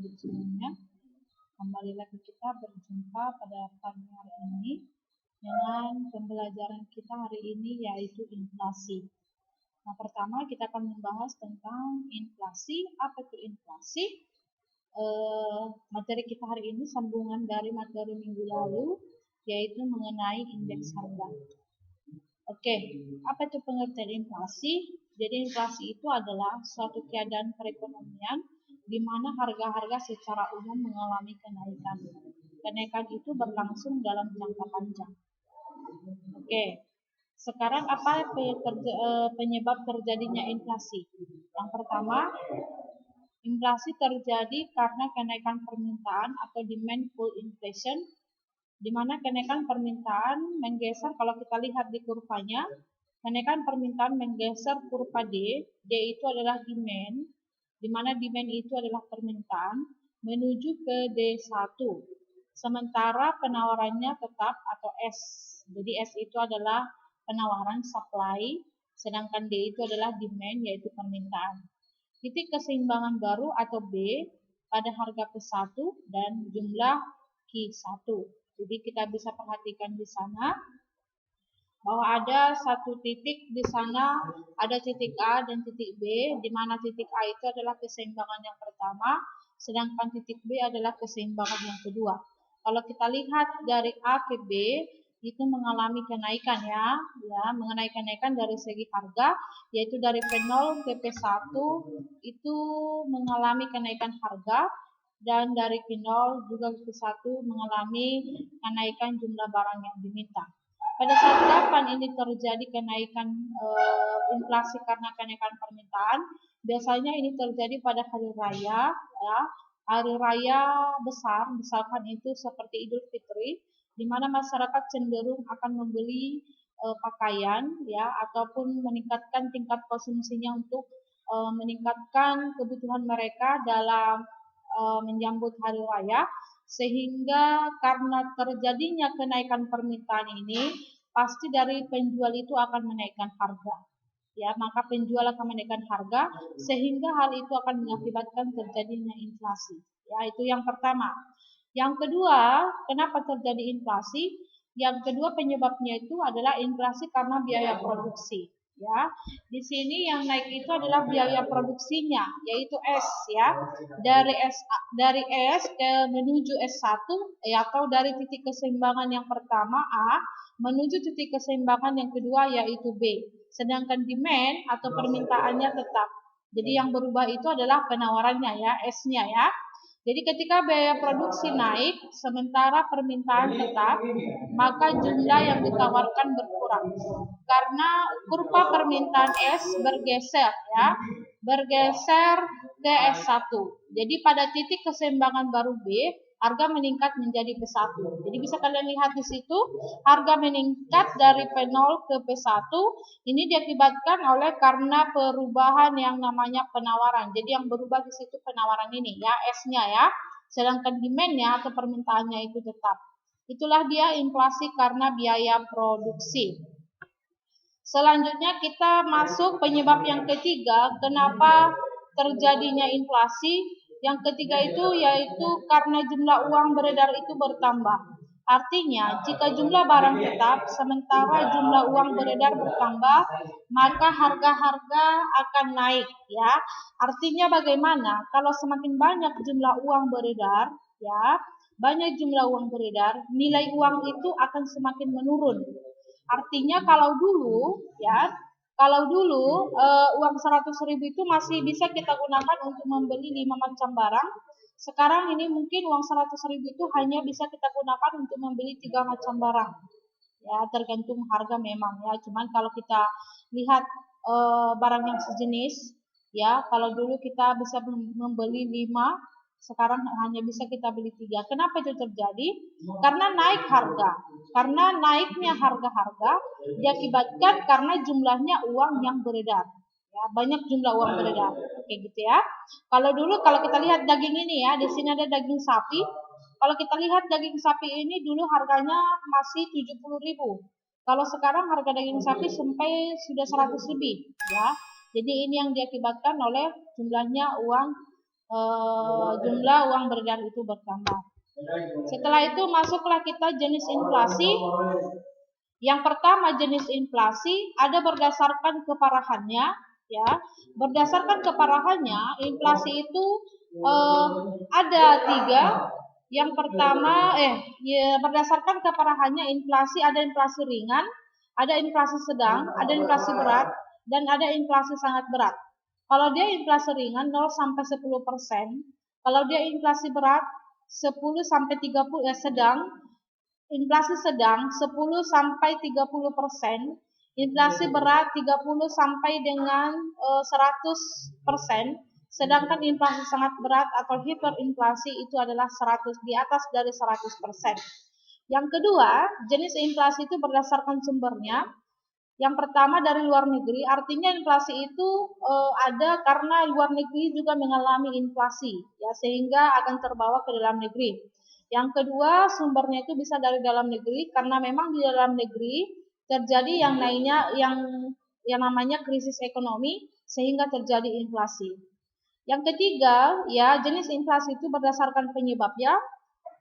adik-adik semuanya. Kembali lagi kita berjumpa pada pagi hari ini dengan pembelajaran kita hari ini yaitu inflasi. Nah, pertama kita akan membahas tentang inflasi. Apa itu inflasi? Materi kita hari ini sambungan dari materi minggu lalu, yaitu mengenai indeks harga. Oke, apa itu pengertian inflasi? Jadi inflasi itu adalah suatu keadaan perekonomian di mana harga-harga secara umum mengalami kenaikan. Kenaikan itu berlangsung dalam jangka panjang. Oke, sekarang apa penyebab terjadinya inflasi? Yang pertama, inflasi terjadi karena kenaikan permintaan atau demand pull inflation, di mana kenaikan permintaan menggeser, kalau kita lihat di kurvanya, kenaikan permintaan menggeser kurva D. D itu adalah demand, di mana demand itu adalah permintaan, menuju ke D1. Sementara penawarannya tetap atau S. Jadi S itu adalah penawaran supply, sedangkan D itu adalah demand, yaitu permintaan. Titik keseimbangan baru atau B pada harga P1 dan jumlah Q1. Jadi kita bisa perhatikan di sana bahwa ada satu titik di sana, ada titik A dan titik B, di mana titik A itu adalah keseimbangan yang pertama, sedangkan titik B adalah keseimbangan yang kedua. Kalau kita lihat dari A ke B, itu mengalami kenaikan mengenai kenaikan dari segi harga, yaitu dari P0 ke P1 itu mengalami kenaikan harga, dan dari P0 juga ke P1 mengalami kenaikan jumlah barang yang diminta. Pada saat kapan ini terjadi kenaikan inflasi karena kenaikan permintaan? Biasanya ini terjadi pada hari raya, hari raya besar, misalkan itu seperti Idul Fitri, di mana masyarakat cenderung akan membeli pakaian, ataupun meningkatkan tingkat konsumsinya untuk meningkatkan kebutuhan mereka dalam menyambut hari raya. Sehingga karena terjadinya kenaikan permintaan ini, pasti dari penjual itu akan menaikkan harga. Maka penjual akan menaikkan harga, sehingga hal itu akan mengakibatkan terjadinya inflasi. Itu yang pertama. Yang kedua, kenapa terjadi inflasi? Yang kedua penyebabnya itu adalah inflasi karena biaya produksi. Di sini yang naik itu adalah biaya produksinya, yaitu S, dari S ke menuju S1, atau dari titik keseimbangan yang pertama A menuju titik keseimbangan yang kedua yaitu B. Sedangkan demand atau permintaannya tetap. Jadi yang berubah itu adalah penawarannya, S-nya. Jadi ketika biaya produksi naik sementara permintaan tetap, maka jumlah yang ditawarkan berkurang. Karena kurva permintaan S bergeser ke S1. Jadi pada titik keseimbangan baru B, harga meningkat menjadi P1. Jadi bisa kalian lihat di situ, harga meningkat dari P0 ke P1. Ini diakibatkan oleh karena perubahan yang namanya penawaran. Jadi yang berubah di situ penawaran ini, S-nya. Sedangkan demand-nya atau permintaannya itu tetap. Itulah dia inflasi karena biaya produksi. Selanjutnya kita masuk penyebab yang ketiga, kenapa terjadinya inflasi. Yang ketiga itu yaitu karena jumlah uang beredar itu bertambah. Artinya, jika jumlah barang tetap, sementara jumlah uang beredar bertambah, maka harga-harga akan naik. Artinya bagaimana? Kalau semakin banyak jumlah uang beredar, banyak jumlah uang beredar, nilai uang itu akan semakin menurun. Artinya kalau dulu uang 100.000 itu masih bisa kita gunakan untuk membeli 5 macam barang. Sekarang ini mungkin uang 100.000 itu hanya bisa kita gunakan untuk membeli 3 macam barang. Tergantung harga memang. Cuman kalau kita lihat barang yang sejenis, kalau dulu kita bisa membeli 5, sekarang hanya bisa kita beli 3. Kenapa itu terjadi? Karena naik harga. Karena naiknya harga-harga diakibatkan karena jumlahnya uang yang beredar. Banyak jumlah uang beredar. Kayak gitu ya. Kalau dulu kalau kita lihat daging ini di sini ada daging sapi. Kalau kita lihat daging sapi ini dulu harganya masih 70.000. Kalau sekarang harga daging sapi sampai sudah 100 lebih. Jadi ini yang diakibatkan oleh jumlahnya uang jumlah uang beredar itu bertambah. Setelah itu masuklah kita jenis inflasi. Yang pertama jenis inflasi ada berdasarkan keparahannya, ya. Berdasarkan keparahannya, inflasi itu ada 3. Yang pertama, berdasarkan keparahannya inflasi ada inflasi ringan, ada inflasi sedang, ada inflasi berat, dan ada inflasi sangat berat. Kalau dia inflasi ringan 0 sampai 10%, kalau dia inflasi berat 10 sampai 30 sedang, inflasi sedang 10 sampai 30%, inflasi berat 30 sampai dengan 100%, sedangkan inflasi sangat berat atau hiperinflasi itu adalah 100, di atas dari 100%. Yang kedua, jenis inflasi itu berdasarkan sumbernya. Yang pertama dari luar negeri, artinya inflasi itu ada karena luar negeri juga mengalami inflasi, ya, sehingga akan terbawa ke dalam negeri. Yang kedua, sumbernya itu bisa dari dalam negeri karena memang di dalam negeri terjadi yang namanya krisis ekonomi sehingga terjadi inflasi. Yang ketiga, ya, jenis inflasi itu berdasarkan penyebabnya.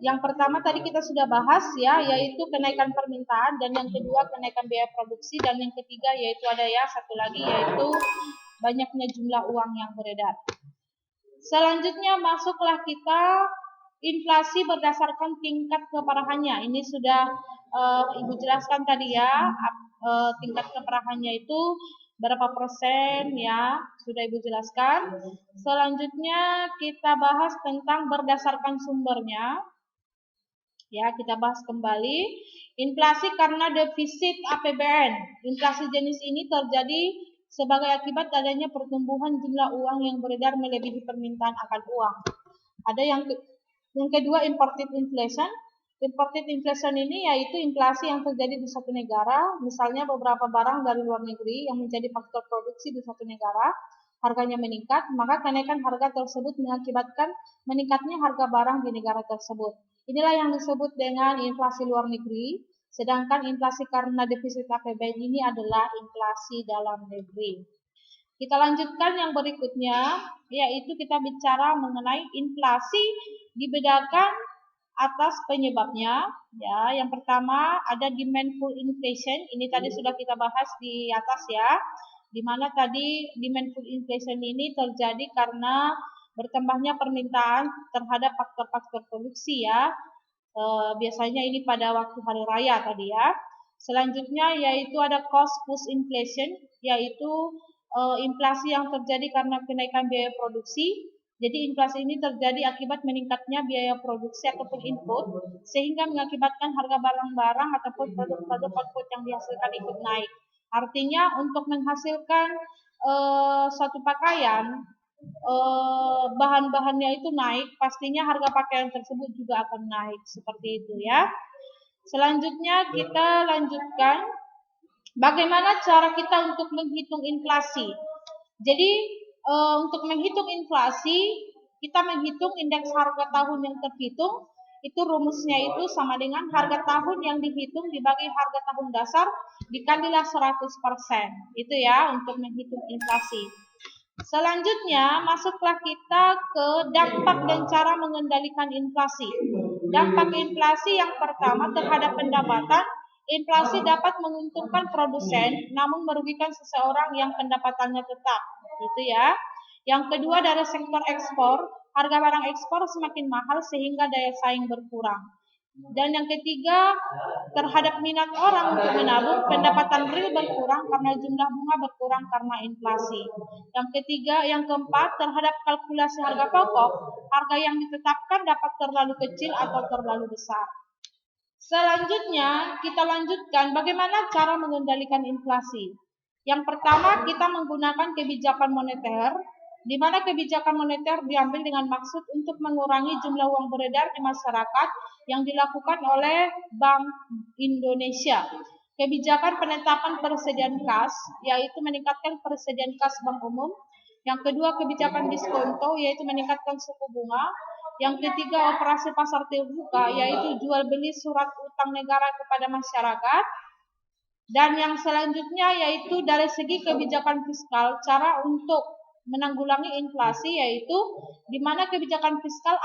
Yang pertama tadi kita sudah bahas, ya, yaitu kenaikan permintaan, dan yang kedua kenaikan biaya produksi, dan yang ketiga yaitu ada ya satu lagi yaitu banyaknya jumlah uang yang beredar. Selanjutnya masuklah kita inflasi berdasarkan tingkat keparahannya. Ini sudah Ibu jelaskan tadi ya, tingkat keparahannya itu berapa persen, ya, sudah Ibu jelaskan. Selanjutnya kita bahas tentang berdasarkan sumbernya. Ya, kita bahas kembali. Inflasi karena defisit APBN. Inflasi jenis ini terjadi sebagai akibat adanya pertumbuhan jumlah uang yang beredar melebihi permintaan akan uang. Ada yang kedua, imported inflation. Imported inflation ini yaitu inflasi yang terjadi di suatu negara, misalnya beberapa barang dari luar negeri yang menjadi faktor produksi di suatu negara, harganya meningkat, maka kenaikan harga tersebut mengakibatkan meningkatnya harga barang di negara tersebut. Inilah yang disebut dengan inflasi luar negeri, sedangkan inflasi karena defisit APBN ini adalah inflasi dalam negeri. Kita lanjutkan yang berikutnya, yaitu kita bicara mengenai inflasi dibedakan atas penyebabnya. Ya, yang pertama ada demandful inflation. Ini tadi sudah kita bahas di atas ya, di mana tadi demandful inflation ini terjadi karena bertambahnya permintaan terhadap faktor-faktor produksi ya. Biasanya ini pada waktu hari raya tadi ya. Selanjutnya yaitu ada cost push inflation, yaitu inflasi yang terjadi karena kenaikan biaya produksi. Jadi inflasi ini terjadi akibat meningkatnya biaya produksi ataupun input, sehingga mengakibatkan harga barang-barang ataupun produk-produk output yang dihasilkan ikut naik. Artinya untuk menghasilkan suatu pakaian, bahan-bahannya itu naik, pastinya harga pakaian tersebut juga akan naik, seperti itu ya. Selanjutnya kita lanjutkan bagaimana cara kita untuk menghitung inflasi. Jadi untuk menghitung inflasi, kita menghitung indeks harga tahun yang terhitung. Itu rumusnya itu sama dengan harga tahun yang dihitung dibagi harga tahun dasar dikalilah 100%. Itu ya untuk menghitung inflasi. Selanjutnya masuklah kita ke dampak dan cara mengendalikan inflasi. Dampak inflasi yang pertama terhadap pendapatan. Inflasi dapat menguntungkan produsen namun merugikan seseorang yang pendapatannya tetap. Itu ya. Yang kedua dari sektor ekspor, harga barang ekspor semakin mahal sehingga daya saing berkurang. Dan yang ketiga, terhadap minat orang untuk menabung, pendapatan real berkurang karena jumlah bunga berkurang karena inflasi. Yang keempat, terhadap kalkulasi harga pokok, harga yang ditetapkan dapat terlalu kecil atau terlalu besar. Selanjutnya, kita lanjutkan bagaimana cara mengendalikan inflasi. Yang pertama, kita menggunakan kebijakan moneter, di mana kebijakan moneter diambil dengan maksud untuk mengurangi jumlah uang beredar di masyarakat yang dilakukan oleh Bank Indonesia. Kebijakan penetapan persediaan kas, yaitu meningkatkan persediaan kas bank umum. Yang kedua, kebijakan diskonto, yaitu meningkatkan suku bunga. Yang ketiga, operasi pasar terbuka, yaitu jual beli surat utang negara kepada masyarakat. Dan yang selanjutnya yaitu dari segi kebijakan fiskal, cara untuk menanggulangi inflasi, yaitu di mana kebijakan fiskal